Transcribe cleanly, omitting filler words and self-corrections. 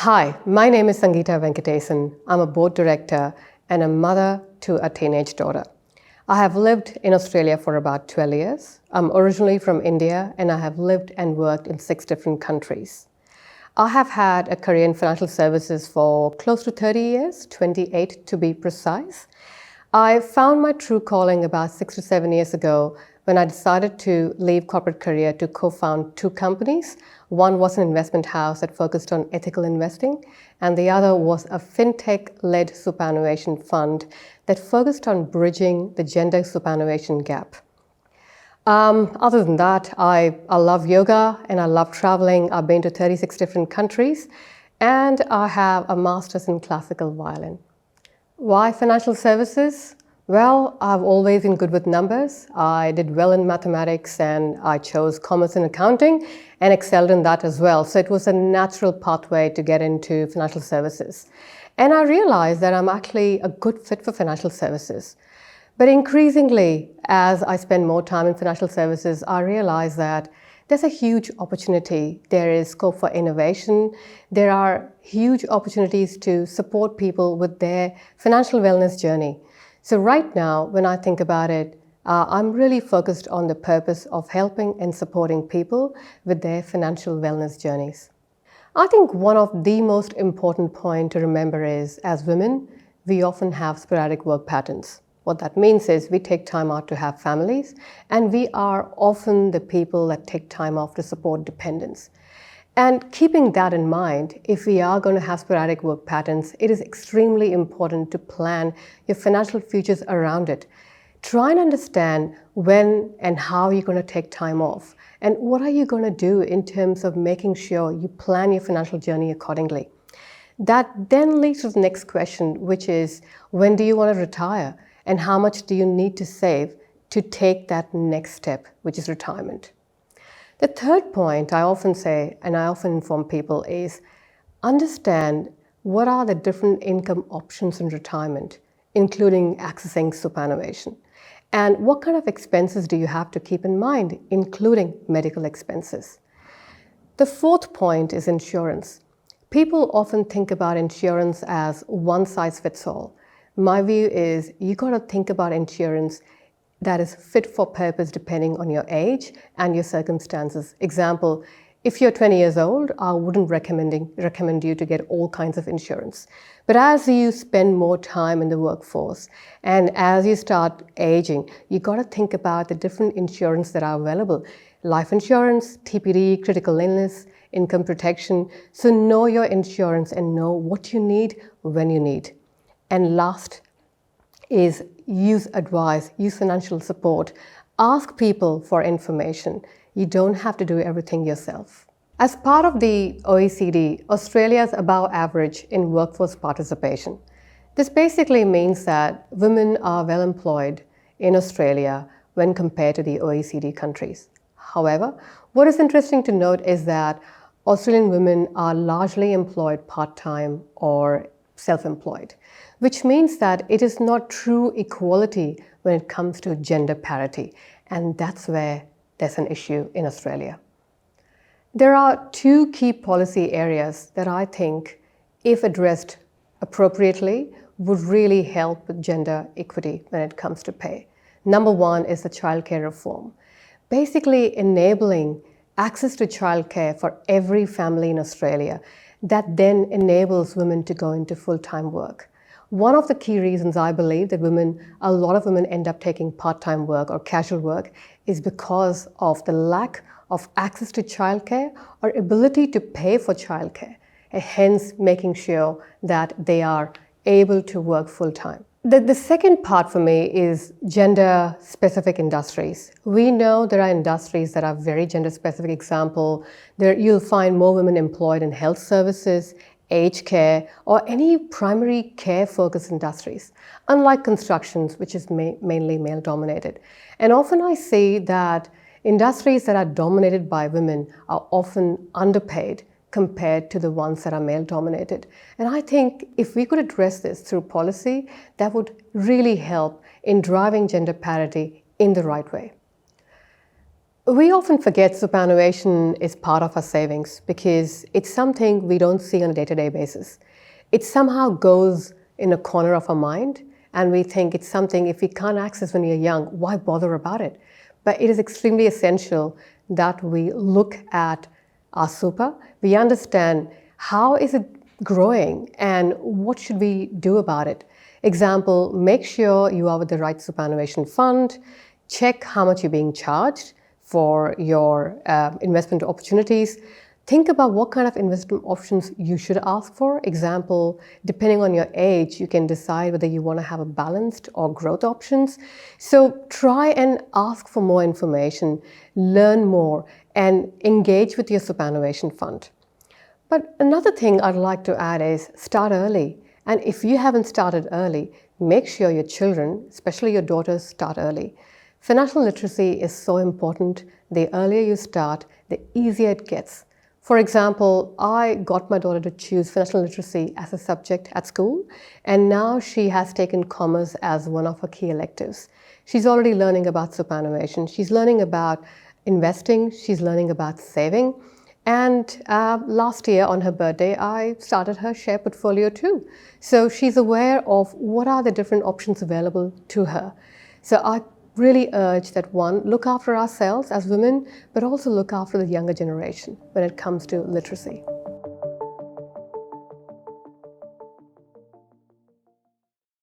Hi, my name is Sangeeta Venkatesan. I'm a board director and a mother to a teenage daughter. I have lived in Australia for about 12 years. I'm originally from India and I have lived and worked in 6 different countries. I have had a career in financial services for close to 30 years, 28 to be precise. I found my true calling about 6 to 7 years ago when I decided to leave corporate career to co-found 2 companies. One was an investment house that focused on ethical investing, and the other was a fintech-led superannuation fund that focused on bridging the gender superannuation gap. Other than that, I love yoga and I love traveling. I've been to 36 different countries, and I have a master's in classical violin. Why financial services? Well, I've always been good with numbers. I did well in mathematics and I chose commerce and accounting and excelled in that as well. So it was a natural pathway to get into financial services. And I realized that I'm actually a good fit for financial services. But increasingly, as I spend more time in financial services, I realize that there's a huge opportunity. There is scope for innovation. There are huge opportunities to support people with their financial wellness journey. So right now, when I think about it, I'm really focused on the purpose of helping and supporting people with their financial wellness journeys. I think one of the most important points to remember is, as women, we often have sporadic work patterns. What that means is we take time out to have families, and we are often the people that take time off to support dependents. And keeping that in mind, if we are going to have sporadic work patterns, it is extremely important to plan your financial futures around it. Try and understand when and how you're going to take time off, and what are you going to do in terms of making sure you plan your financial journey accordingly. That then leads to the next question, which is, when do you want to retire? And how much do you need to save to take that next step, which is retirement? The third point I often say, and I often inform people, is understand what are the different income options in retirement, including accessing superannuation. And what kind of expenses do you have to keep in mind, including medical expenses? The fourth point is insurance. People often think about insurance as one size fits all. My view is you got to think about insurance that is fit for purpose depending on your age and your circumstances. Example, if you're 20 years old, I wouldn't recommend you to get all kinds of insurance. But as you spend more time in the workforce and as you start aging, you got to think about the different insurance that are available. Life insurance, TPD, critical illness, income protection. So know your insurance and know what you need when you need. And last is use advice, use financial support. Ask people for information. You don't have to do everything yourself. As part of the OECD, Australia is above average in workforce participation. This basically means that women are well employed in Australia when compared to the OECD countries. However, what is interesting to note is that Australian women are largely employed part-time or self-employed, which means that it is not true equality when it comes to gender parity, and that's where there's an issue in Australia. There are 2 key policy areas that I think, if addressed appropriately, would really help with gender equity when it comes to pay. Number 1 is the childcare reform, basically enabling access to childcare for every family in Australia. That then enables women to go into full-time work. One of the key reasons I believe that a lot of women end up taking part-time work or casual work is because of the lack of access to childcare or ability to pay for childcare, and hence making sure that they are able to work full-time. The second part for me is gender-specific industries. We know there are industries that are very gender-specific. Example, you'll find more women employed in health services, aged care, or any primary care-focused industries, unlike constructions, which is mainly male-dominated. And often I see that industries that are dominated by women are often underpaid compared to the ones that are male-dominated. And I think if we could address this through policy, that would really help in driving gender parity in the right way. We often forget superannuation is part of our savings because it's something we don't see on a day-to-day basis. It somehow goes in a corner of our mind, and we think it's something if we can't access when you're young, why bother about it? But it is extremely essential that we look at our super, we understand how is it growing and what should we do about it. Example, make sure you are with the right superannuation fund, check how much you're being charged for your investment opportunities. Think about what kind of investment options you should ask for. Example, depending on your age, you can decide whether you want to have a balanced or growth options. So try and ask for more information, learn more, and engage with your superannuation fund. But another thing I'd like to add is start early. And if you haven't started early, make sure your children, especially your daughters, start early. Financial literacy is so important. The earlier you start, the easier it gets. For example, I got my daughter to choose financial literacy as a subject at school, and now she has taken commerce as one of her key electives. She's already learning about superannuation. She's learning about investing. She's learning about saving. And last year on her birthday, I started her share portfolio too. So she's aware of what are the different options available to her. So I really urge that one, look after ourselves as women, but also look after the younger generation when it comes to literacy.